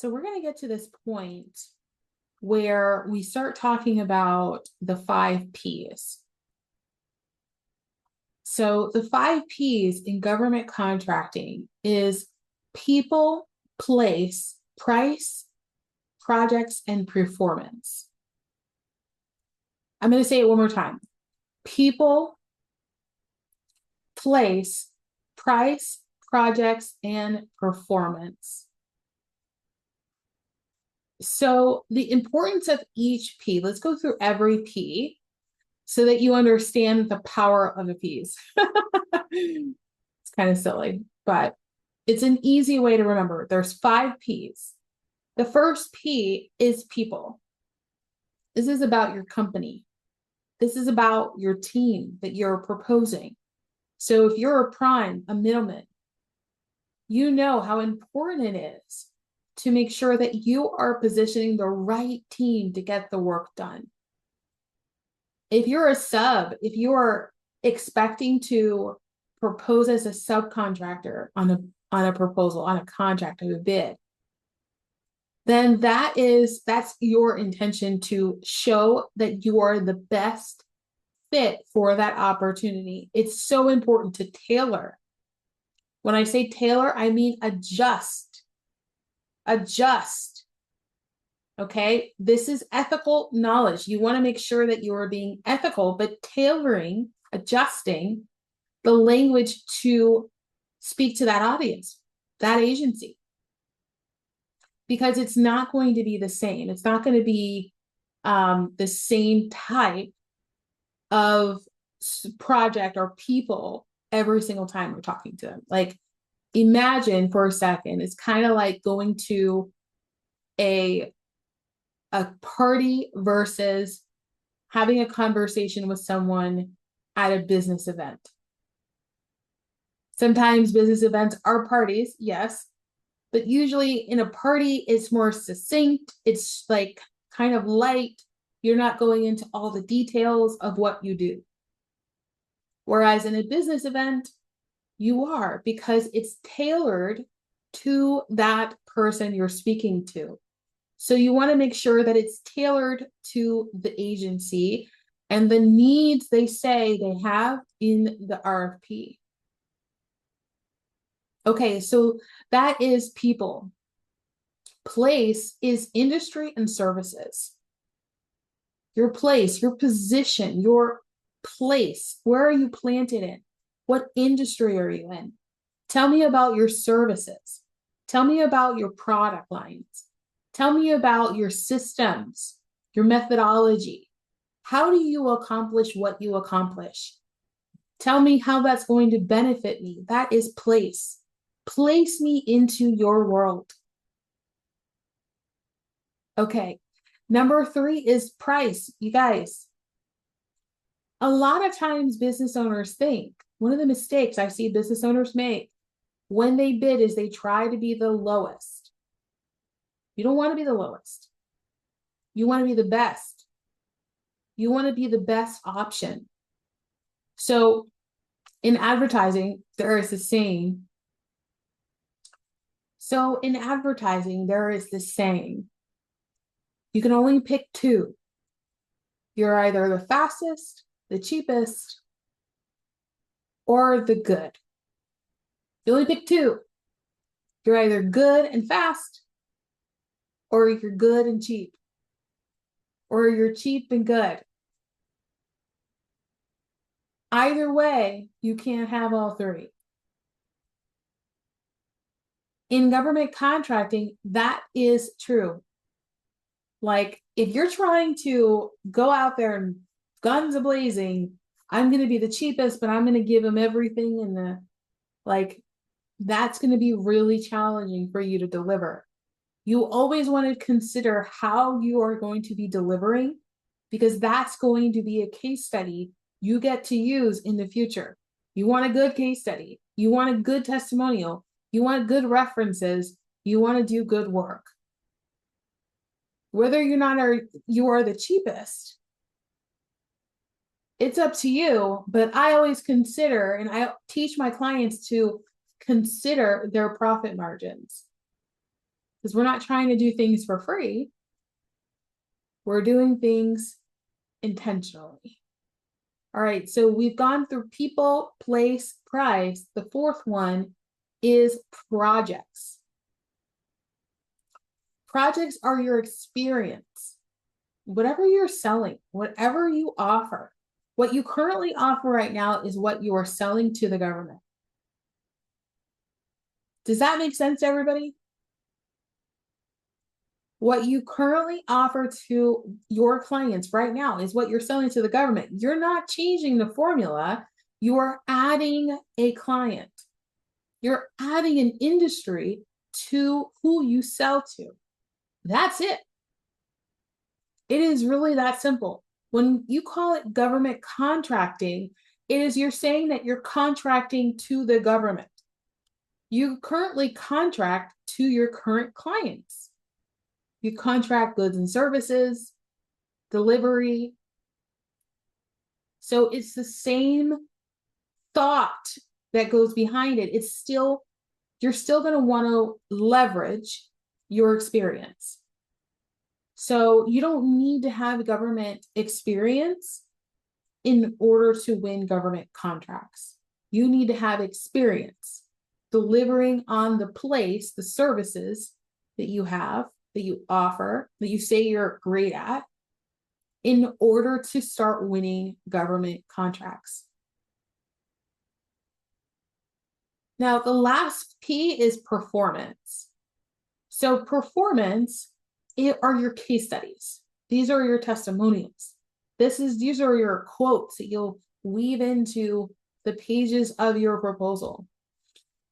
So we're going to get to this point where we start talking about the 5 Ps. So the 5 Ps in government contracting is people, place, price, projects, and performance. I'm going to say it one more time. People, place, price, projects, and performance. So the importance of each P, let's go through every P so that you understand the power of the Ps. It's kind of silly, but it's an easy way to remember. There's 5 Ps. The first P is people. This is about your company. This is about your team that you're proposing. So if you're a prime, a middleman, you know how important it is to make sure that you are positioning the right team to get the work done. If you're a sub, if you're expecting to propose as a subcontractor on a proposal, on a contract, of a bid, then that's your intention to show that you are the best fit for that opportunity. It's so important to tailor. When I say tailor, I mean adjust. Okay, this is ethical knowledge. You want to make sure that you are being ethical, but tailoring, adjusting the language to speak to that audience, that agency, because it's not going to be the same. It's not going to be the same type of project or people every single time we're talking to them. Like, imagine for a second, it's kind of like going to a party versus having a conversation with someone at a business event. Sometimes business events are parties, yes, but usually in a party, it's more succinct. It's like kind of light. You're not going into all the details of what you do. Whereas in a business event, you are, because it's tailored to that person you're speaking to. So you want to make sure that it's tailored to the agency and the needs they say they have in the RFP. Okay, so that is people. Place is industry and services. Your place, your position, your place. Where are you planted in? What industry are you in? Tell me about your services. Tell me about your product lines. Tell me about your systems, your methodology. How do you accomplish what you accomplish? Tell me how that's going to benefit me. That is place. Place me into your world. Okay, number 3 is price. You guys, a lot of times business owners think, one of the mistakes I see business owners make when they bid is they try to be the lowest. You don't want to be the lowest. You want to be the best. You want to be the best option. So in advertising, there is a saying. You can only pick 2. You're either the fastest, the cheapest, or the good. You only pick 2. You're either good and fast, or you're good and cheap, or you're cheap and good. Either way, you can't have all 3. In government contracting, that is true. Like, if you're trying to go out there and guns a-blazing, I'm going to be the cheapest, but I'm going to give them everything, and that's going to be really challenging for you to deliver. You always want to consider how you are going to be delivering, because that's going to be a case study you get to use in the future. You want a good case study. You want a good testimonial. You want good references. You want to do good work. Whether you are the cheapest, it's up to you, but I always consider, and I teach my clients to consider their profit margins. because we're not trying to do things for free. We're doing things intentionally. All right, so we've gone through people, place, price. The fourth one is projects. Projects are your experience. Whatever you're selling, whatever you offer, what you currently offer right now is what you are selling to the government. Does that make sense to everybody? What you currently offer to your clients right now is what you're selling to the government. You're not changing the formula. You are adding a client. You're adding an industry to who you sell to. That's it. It is really that simple. When you call it government contracting, it is you're saying that you're contracting to the government. You currently contract to your current clients. You contract goods and services, delivery. So it's the same thought that goes behind it. It's still, you're still going to want to leverage your experience. So you don't need to have government experience in order to win government contracts. You need to have experience delivering on the place, the services that you have, that you offer, that you say you're great at, in order to start winning government contracts. Now, the last P is performance. So performance are your case studies. These are your testimonials. These are your quotes that you'll weave into the pages of your proposal.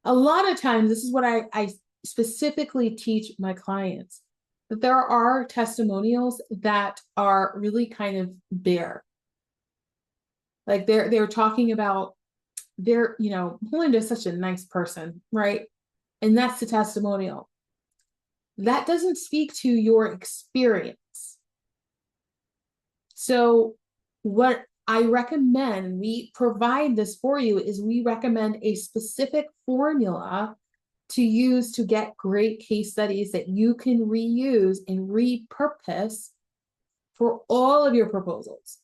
A lot of times, this is what I specifically teach my clients, that there are testimonials that are really kind of bare. Like they're talking about Melinda's such a nice person, right? And that's the testimonial. That doesn't speak to your experience. So what I recommend, we provide this for you, is we recommend a specific formula to use to get great case studies that you can reuse and repurpose for all of your proposals,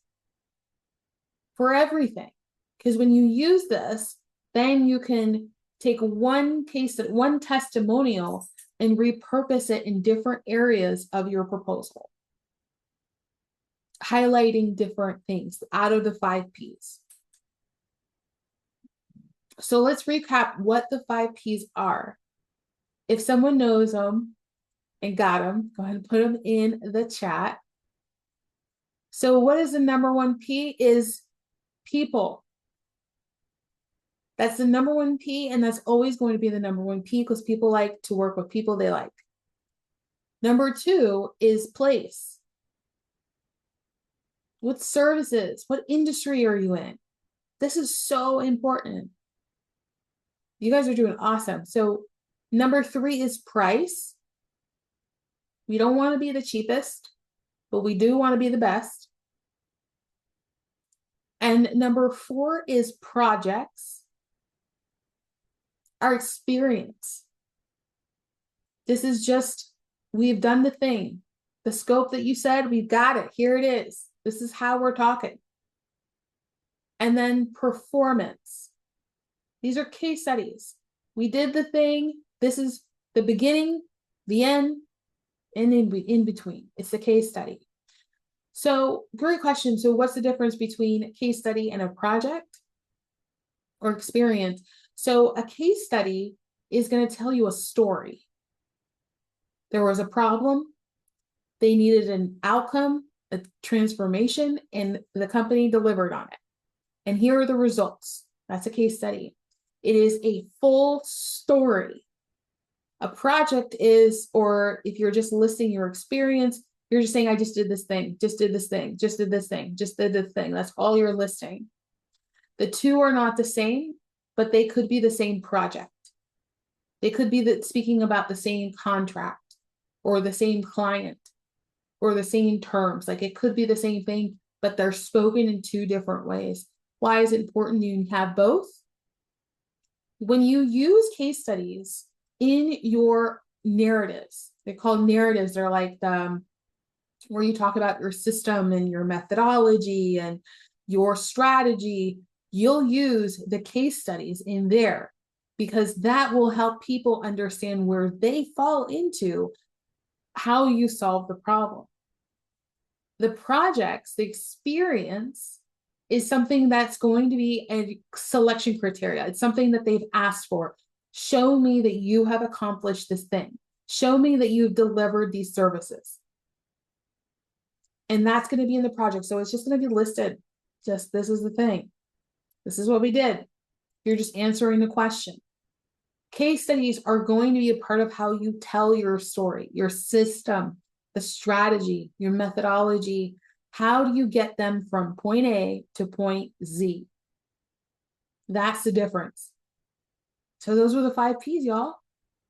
for everything. Because when you use this, then you can take one testimonial and repurpose it in different areas of your proposal, highlighting different things out of the 5 Ps. So let's recap what the 5 Ps are. If someone knows them and got them, go ahead and put them in the chat. So what is the number 1 P? Is people. That's the number 1 P, and that's always going to be the number 1 P because people like to work with people they like. Number 2 is place. What services? What industry are you in? This is so important. You guys are doing awesome. So number 3 is price. We don't want to be the cheapest, but we do want to be the best. And number 4 is projects. Our experience. This is just, we've done the thing. The scope that you said, we've got it. Here it is. This is how we're talking. And then performance. These are case studies. We did the thing. This is the beginning, the end, and in between. It's a case study. So great question. So what's the difference between a case study and a project or experience? So a case study is going to tell you a story. There was a problem. They needed an outcome, a transformation, and the company delivered on it. And here are the results. That's a case study. It is a full story. A project is, or if you're just listing your experience, you're just saying, I just did this thing, just did this thing, just did this thing, just did this thing. That's all you're listing. The two are not the same, but they could be the same project. They could be speaking about the same contract or the same client or the same terms. Like it could be the same thing, but they're spoken in 2 different ways. Why is it important you have both? When you use case studies in your narratives, They're called narratives. They're like the where you talk about your system and your methodology and your strategy. You'll use the case studies in there because that will help people understand where they fall into how you solve the problem. The projects, the experience is something that's going to be a selection criteria. It's something that they've asked for. Show me that you have accomplished this thing. Show me that you've delivered these services. And that's going to be in the project. So it's just going to be listed. Just this is the thing. This is what we did. You're just answering the question. Case studies are going to be a part of how you tell your story, your system, the strategy, your methodology. How do you get them from point A to point Z? That's the difference. So those were the 5 P's, y'all.